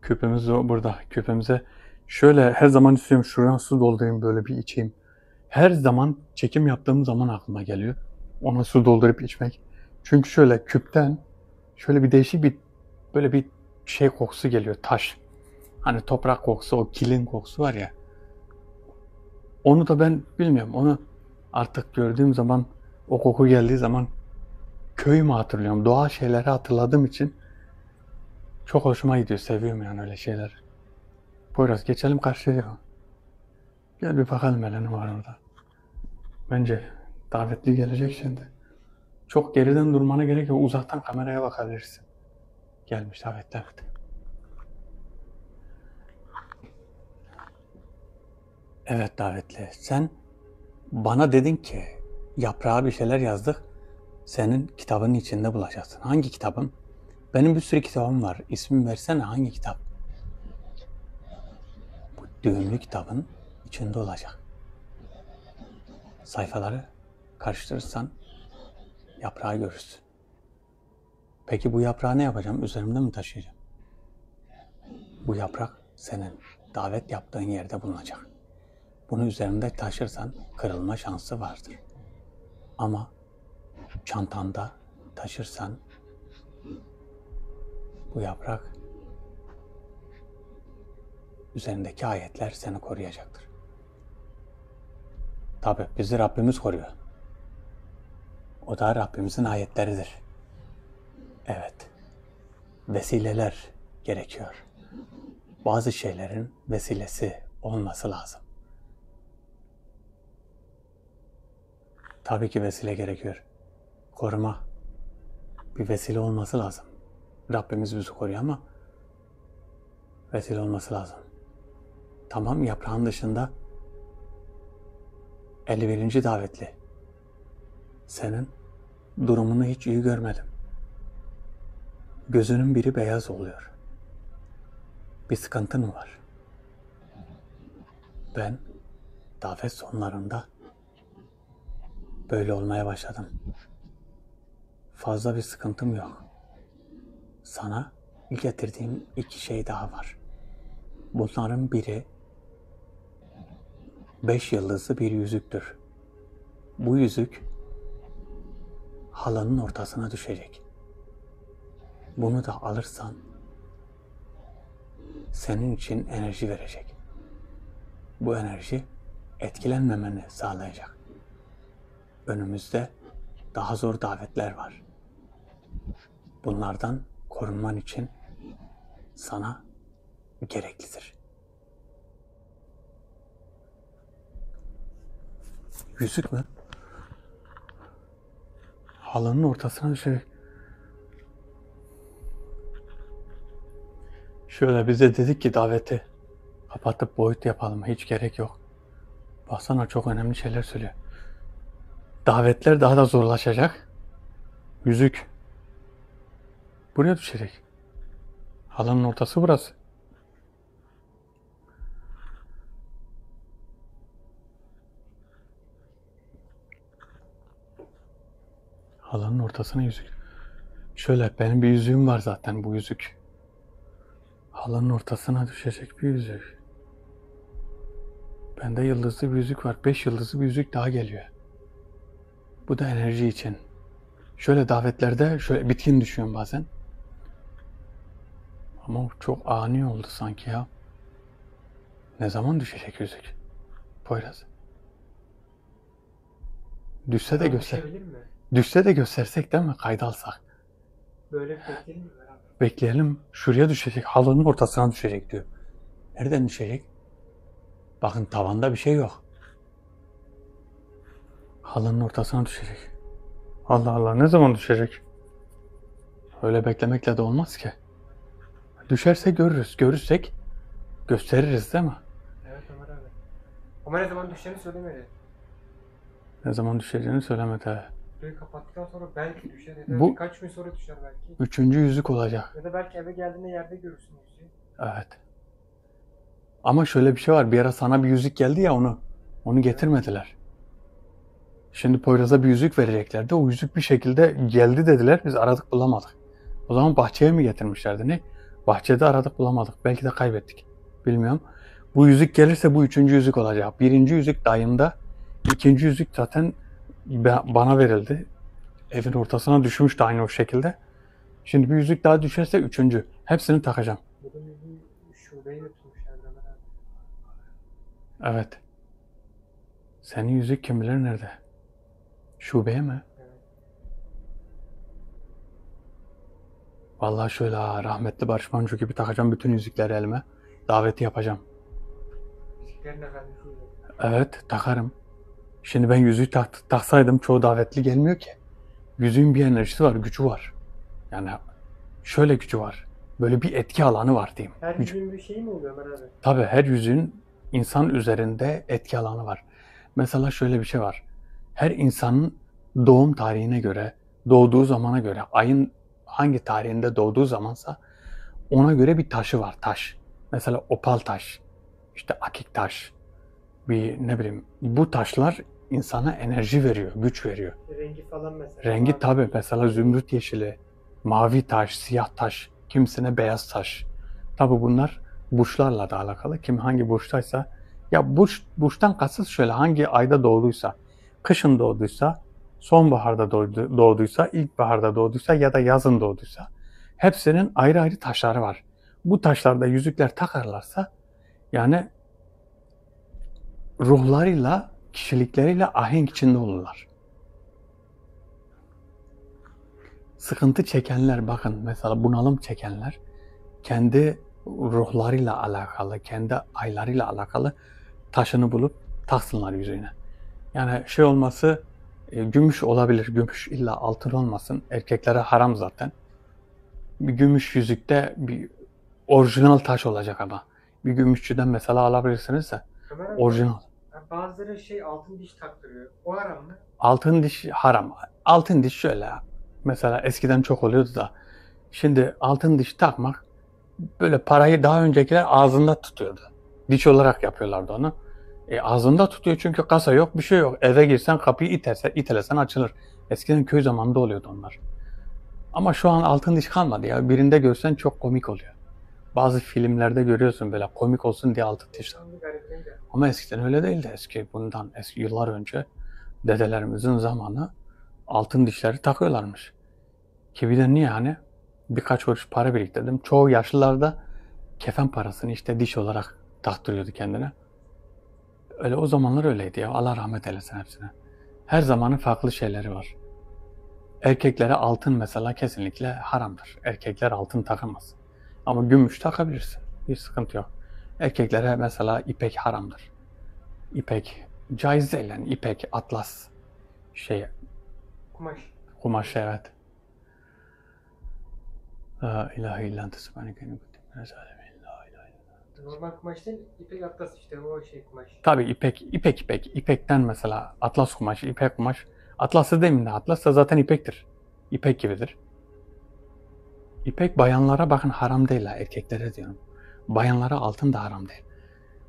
Küpemiz burada. Küpemize şöyle her zaman istiyorum şuradan su doldurayım böyle bir içeyim. Her zaman çekim yaptığım zaman aklıma geliyor. Ona su doldurup içmek. Çünkü şöyle küpten şöyle bir değişik bir böyle bir şey kokusu geliyor. Taş. Hani toprak kokusu, o kilin kokusu var ya. Onu da ben bilmiyorum. Onu artık gördüğüm zaman, o koku geldiği zaman köyümü hatırlıyorum. Doğal şeyleri hatırladığım için çok hoşuma gidiyor. Seviyorum yani öyle şeyler. Poyraz geçelim karşıya. Gel bir bakalım hele ne var orada. Bence davetli gelecek şimdi. Çok geriden durmana gerek yok. Uzaktan kameraya bakabilirsin. Gelmiş davetli, evet. Evet davetli. Sen bana dedin ki yaprağa bir şeyler yazdık. Senin kitabının içinde bulacaksın. Hangi kitabım? Benim bir sürü kitabım var. İsmini versene, hangi kitap? Bu düğümlü kitabın içinde olacak. Sayfaları karıştırırsan yaprağı görürsün. Peki bu yaprağı ne yapacağım? Üzerimde mi taşıyacağım? Bu yaprak senin davet yaptığın yerde bulunacak. Bunu üzerinde taşırsan kırılma şansı vardır. Ama çantanda taşırsan bu yaprak üzerindeki ayetler seni koruyacaktır. Tabi bizi Rabbimiz koruyor. O da Rabbimizin ayetleridir. Evet. Vesileler gerekiyor. Bazı şeylerin vesilesi olması lazım. Tabii ki vesile gerekiyor. Koruma. Bir vesile olması lazım. Rabbimiz bizi koruyor ama vesile olması lazım. Tamam, yaprağın dışında 51. davetli. Senin durumunu hiç iyi görmedim. Gözünün biri beyaz oluyor. Bir sıkıntın mı var? Ben davet sonlarında böyle olmaya başladım. Fazla bir sıkıntım yok. Sana getirdiğim 2 şey daha var. Bunların biri 5 yıldızlı bir yüzüktür. Bu yüzük halının ortasına düşecek. Bunu da alırsan senin için enerji verecek. Bu enerji etkilenmemeni sağlayacak. Önümüzde daha zor davetler var. Bunlardan korunman için sana gereklidir. Yüzük mü? Halının ortasına düşecek. Şöyle bize dedik ki daveti kapatıp boyut yapalım. Hiç gerek yok. Baksana çok önemli şeyler söylüyor. Davetler daha da zorlaşacak. Yüzük buraya düşecek. Halının ortası burası. Halının ortasına yüzük. Şöyle benim bir yüzüğüm var zaten, bu yüzük. Halının ortasına düşecek bir yüzük. Bende yıldızlı bir yüzük var. 5 yıldızlı bir yüzük daha geliyor. Bu da enerji için. Şöyle davetlerde şöyle bitkin düşüyorum bazen. Ama çok ani oldu sanki ya. Ne zaman düşecek yüzük? Poyraz. Düşse de göster. Düşebilir mi? Düşse de göstersek değil mi? Kayda alsak. Böyle bekleyelim mi beraber? Bekleyelim. Şuraya düşecek. Halının ortasına düşecek diyor. Nereden düşecek? Bakın tavanda bir şey yok. Halının ortasına düşecek. Allah Allah, ne zaman düşecek? Öyle beklemekle de olmaz ki. Düşerse görürüz. Görürsek gösteririz değil mi? Evet Ömer abi. Ama ne zaman düşeceğini söylemedi. Ne zaman düşeceğini söylemedi. videoyu kapattıktan sonra belki düşer ya da Bu birkaç gün sonra düşer belki. 3. yüzük olacak. Ya da belki eve geldiğinde yerde görürsün yüzüğü. Evet. Ama şöyle bir şey var. Bir ara sana bir yüzük geldi ya onu getirmediler. Şimdi Poyraz'a bir yüzük vereceklerdi. O yüzük bir şekilde geldi dediler. Biz aradık bulamadık. O zaman bahçeye mi getirmişlerdi ne? Bahçede aradık bulamadık. Belki de kaybettik. Bilmiyorum. Bu yüzük gelirse bu 3. yüzük olacak. 1. yüzük dayımda. 2. yüzük zaten bana verildi. Evin ortasına düşmüştü aynı o şekilde. Şimdi bir yüzük daha düşerse 3. Hepsini takacağım. Burada yüzüğü şubeye götürmüşler Ömer abi. Evet. Senin yüzük kim bilir nerede? Şubeye mi? Evet. Vallahi şöyle rahmetli Barış Manço gibi takacağım bütün yüzükleri elime. Daveti yapacağım. Yüzüklerin efendisi. Evet takarım. Şimdi ben yüzüğü taksaydım çoğu davetli gelmiyor ki. Yüzüğün bir enerjisi var, gücü var. Yani şöyle gücü var. Böyle bir etki alanı var diyeyim. Her Gücü. yüzüğün bir şeyi mi oluyor Ömer abi? Tabii her yüzüğün insan üzerinde etki alanı var. Mesela şöyle bir şey var. Her insanın doğum tarihine göre, doğduğu zamana göre, ayın hangi tarihinde doğduğu zamansa ona göre bir taşı var, taş. Mesela opal taş, işte akik taş, bir ne bileyim bu taşlar insana enerji veriyor, güç veriyor. Rengi falan mesela. Rengi Mavi. tabii mesela zümrüt yeşili, mavi taş, siyah taş, kimisine beyaz taş. Tabii bunlar burçlarla da alakalı. Kim hangi burçtaysa, ya burçtan kasıt şöyle hangi ayda doğduysa, kışın doğduysa, sonbaharda doğduysa, ilkbaharda doğduysa ya da yazın doğduysa hepsinin ayrı ayrı taşları var. Bu taşlarda yüzükler takarlarsa yani ruhlarıyla, kişilikleriyle ahenk içinde olurlar. Sıkıntı çekenler bakın mesela bunalım çekenler kendi ruhlarıyla alakalı, kendi aylarıyla alakalı taşını bulup taksınlar yüzüğüne. Yani şey olması gümüş olabilir. Gümüş illa altın olmasın. Erkeklere haram zaten. Bir gümüş yüzükte bir orijinal taş olacak ama. Bir gümüşçüden mesela alabilirsiniz de Ömer abi, orijinal. bazıları altın diş taktırıyor. O haram mı? Altın diş haram. Altın diş şöyle. Mesela eskiden çok oluyordu da. Şimdi altın diş takmak böyle parayı daha öncekiler ağzında tutuyordu. Diş olarak yapıyorlardı onu. Ağzında tutuyor çünkü kasa yok, bir şey yok. Eve girsen kapıyı itelesen açılır. Eskiden köy zamanında oluyordu onlar. Ama şu an altın diş kalmadı ya. Birinde görsen çok komik oluyor. Bazı filmlerde görüyorsun böyle komik olsun diye altın diş. Sandı garip değil de. Ama eskiden öyle değildi. Eski yıllar önce dedelerimizin zamanı altın dişleri takıyorlarmış. Ki bir de niye hani birkaç kuruş para biriktirdim. Çoğu yaşlılarda kefen parasını işte diş olarak taktırıyordu kendine. Öyle o zamanlar öyleydi ya. Allah rahmet eylesin hepsine. Her zamanın farklı şeyleri var. Erkeklere altın mesela kesinlikle haramdır. Erkekler altın takamaz. Ama gümüş takabilirsin. Bir sıkıntı yok. Erkeklere mesela ipek haramdır. İpek caiz değil yani. İpek, atlas şey Kumaş. kumaş evet. La ilahe illa ente subhaneke inni kuntu minez zalimin. La ilahe illa. Normal kumaş değil, ipek atlas işte o kumaş. Tabii ipek. İpekten mesela atlas kumaşı, ipek kumaş. Atlası demeyeyim de atlas da zaten ipektir. İpek gibidir. İpek bayanlara bakın haram değil ha, erkeklere diyorum. Bayanlara altın da haram değil.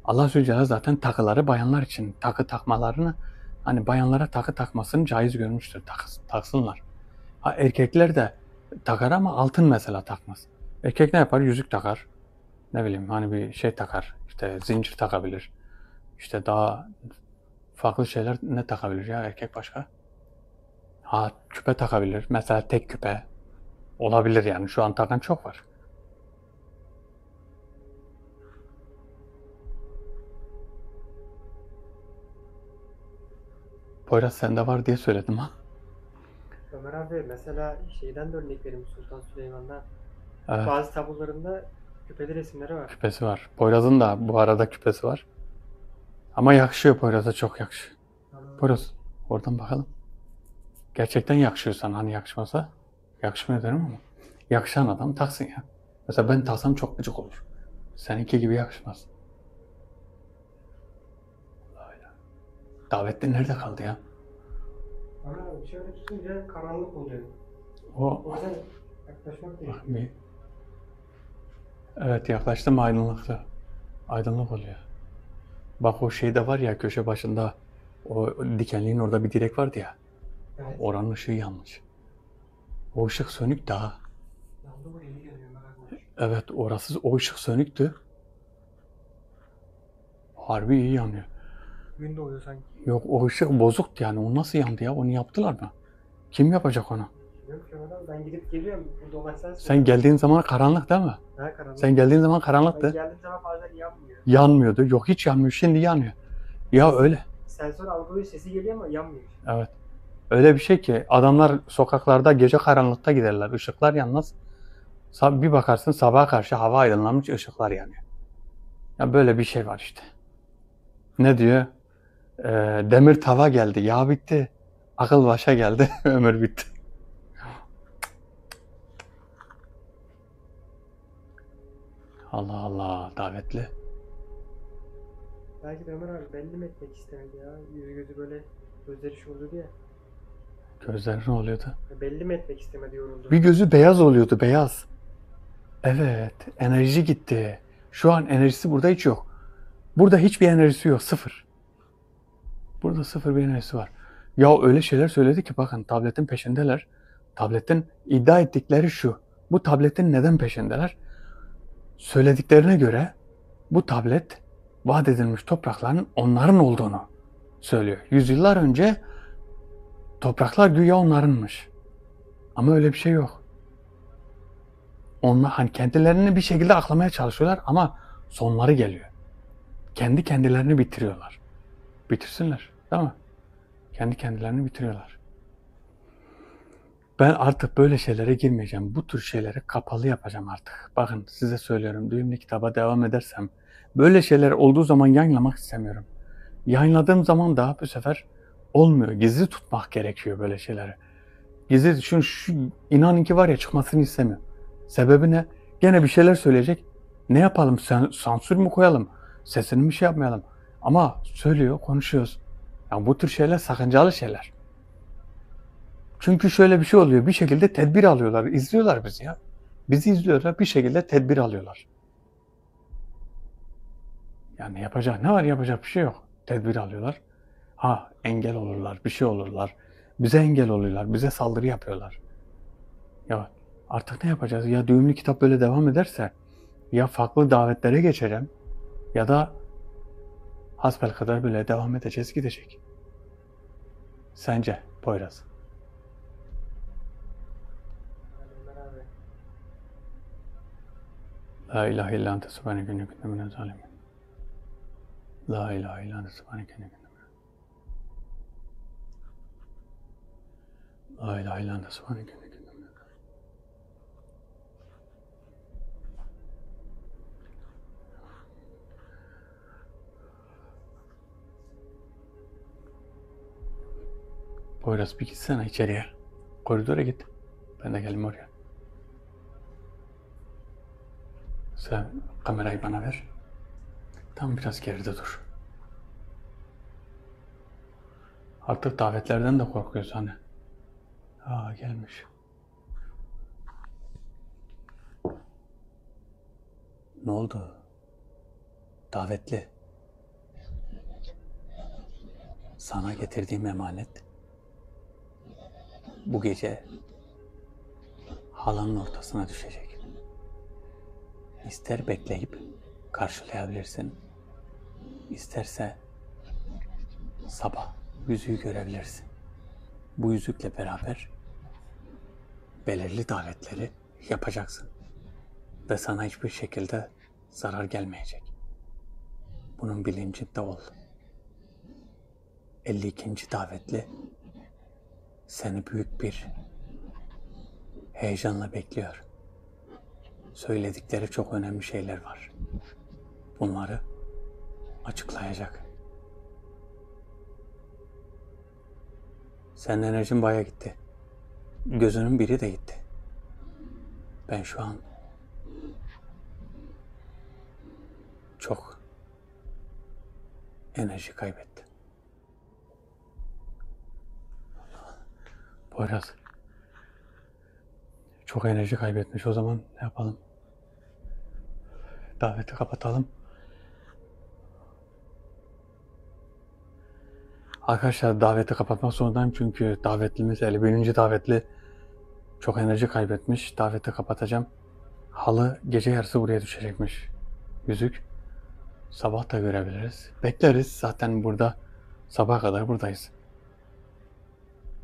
Allah Zülcelal zaten takıları bayanlar için takı takmalarını hani bayanlara takı takmasını caiz görmüştür. Taksınlar. Ha, erkekler de takar ama altın mesela takmaz. Erkek ne yapar? Yüzük takar. Ne bileyim hani bir şey takar. İşte zincir takabilir. İşte daha farklı şeyler ne takabilir ya erkek başka? Ha küpe takabilir. Mesela tek küpe olabilir yani. Şu an takan çok var. Poyraz sende var diye söyledim ha. Ömer abi mesela şeyden de örnek vereyim Sultan Süleyman'dan. Evet, Bazı tablolarında küpeli resimleri var. küpesi var. Poyraz'ın da bu arada küpesi var. Ama yakışıyor Poyraz'a çok yakışıyor. Poyraz oradan bakalım. Gerçekten yakışıyor sana hani yakışmasa. Yakışmıyor derim ama. Yakışan adam taksın ya. Mesela ben taksam çok gıcık olur. Seninki gibi yakışmaz. Davetli nerede kaldı ya? Ama şöyle tutunca karanlık oluyor. O O yüzden yaklaşmak gerekiyor. bir evet yaklaştım aydınlıkta. Aydınlık oluyor. Bak o şeyde var ya köşe başında o dikenliğin orada bir direk vardı ya. Evet. Oranın ışığı yanmış. O ışık sönük daha. Yandı bu iyi geliyor merak etme. Evet orası o ışık sönüktü. Harbi iyi yanıyor. Gün doğuyor sanki. Yok o ışık bozuktu yani. O nasıl yandı ya? Onu yaptılar mı? Kim yapacak onu? Bilmiyorum ki adam. Ben gidip geliyorum. Bu dolaşsan Sen geldiğin zaman karanlık değil mi? Ha karanlık. Sen geldiğin zaman Ben karanlıktı. geldiğim zaman bazen yanmıyor. Yanmıyordu. Yok hiç yanmıyor. Şimdi yanıyor. Ya öyle. Sensör algılıyor, sesi geliyor ama yanmıyor. Evet. Öyle bir şey ki adamlar sokaklarda gece karanlıkta giderler. Işıklar yanmaz. Bir bakarsın sabaha karşı hava aydınlanmış ışıklar yanıyor. Ya böyle bir şey var işte. Ne diyor? Demir tava geldi. Yağ bitti. Akıl başa geldi. Ömür bitti. Allah Allah davetli. Belki de Ömer abi belli mi etmek istemedi ya? Yüzü gözü böyle gözleri şurada diye. Gözleri ne oluyordu? Belli mi etmek istemedi yoruldu. Bir gözü beyaz oluyordu beyaz. Evet enerji gitti. Şu an enerjisi burada hiç yok. Burada hiçbir enerjisi yok. Sıfır. Burada sıfır bir enerjisi var. Ya öyle şeyler söyledi ki bakın tabletin peşindeler. Tabletin iddia ettikleri şu. Bu tabletin neden peşindeler? Söylediklerine göre bu tablet vaat edilmiş toprakların onların olduğunu söylüyor. Yüzyıllar önce topraklar güya onlarınmış. Ama öyle bir şey yok. Onlar hani kendilerini bir şekilde aklamaya çalışıyorlar ama sonları geliyor. Kendi kendilerini bitiriyorlar. Bitirsinler, değil mi? Kendi kendilerini bitiriyorlar. Ben artık böyle şeylere girmeyeceğim. Bu tür şeyleri kapalı yapacağım artık. Bakın size söylüyorum. Düğümlü kitaba devam edersem böyle şeyler olduğu zaman yayınlamak istemiyorum. Yayınladığım zaman da bu sefer olmuyor. Gizli tutmak gerekiyor böyle şeyleri. Gizli şu inanın ki var ya çıkmasını istemiyorum. Sebebi ne? Gene bir şeyler söyleyecek. Ne yapalım? Sansür mü koyalım? Sesini mi şey yapmayalım? Ama söylüyor, konuşuyoruz. Yani bu tür şeyler sakıncalı şeyler. Çünkü şöyle bir şey oluyor. Bir şekilde tedbir alıyorlar. İzliyorlar bizi ya. Bizi izliyorlar. Bir şekilde tedbir alıyorlar. Yani yapacak ne var? Yapacak bir şey yok. Tedbir alıyorlar. Ha engel olurlar. Bir şey olurlar. Bize engel oluyorlar. Bize saldırı yapıyorlar. Ya artık ne yapacağız? Ya düğümlü kitap böyle devam ederse ya farklı davetlere geçeceğim ya da hasbelkader böyle devam edeceğiz gidecek. Sence Poyraz? Yani Ömer abi. La ilahe illa ente subhaneke inni kuntu minez zalimin. La ilahe illa ente subhaneke inni kuntu minez La ilahe illa ente subhaneke inni kuntu minez Poyraz bir gitsene içeriye. Koridora git. Ben de geleyim oraya. Sen kamerayı bana ver. Tam biraz geride dur. Artık davetlerden de korkuyoruz hani. Aa gelmiş. Ne oldu? Davetli. Sana getirdiğim emanet bu gece halanın ortasına düşecek. İster bekleyip karşılayabilirsin, isterse sabah yüzüğü görebilirsin. Bu yüzükle beraber belirli davetleri yapacaksın ve sana hiçbir şekilde zarar gelmeyecek. Bunun bilincinde ol. 52. davetli seni büyük bir heyecanla bekliyor. Söyledikleri çok önemli şeyler var. Bunları açıklayacak. Senin enerjin bayağı gitti. Gözünün biri de gitti. Ben şu an çok enerji kaybettim. Poyraz. Çok enerji kaybetmiş. O zaman ne yapalım? Daveti kapatalım. Arkadaşlar daveti kapatmak zorundayım çünkü davetlimiz 51. davetli çok enerji kaybetmiş. Daveti kapatacağım. Halı gece yarısı buraya düşecekmiş. Yüzük. Sabah da görebiliriz. Bekleriz. Zaten burada sabaha kadar buradayız.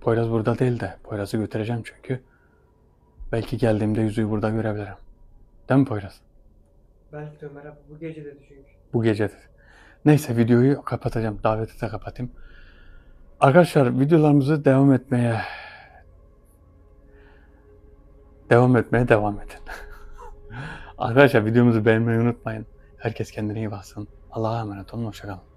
Poyraz burada değil de Poyraz'ı götüreceğim çünkü. Belki geldiğimde yüzüğü burada görebilirim. Değil mi Poyraz? Belki de Ömer abi bu gece dedi çünkü. Bu gece. Neyse videoyu kapatacağım. Daveti de kapatayım. Arkadaşlar videolarımızı devam etmeye devam edin. Arkadaşlar videomuzu beğenmeyi unutmayın. Herkes kendine iyi baksın. Allah'a emanet olun. Hoşçakalın.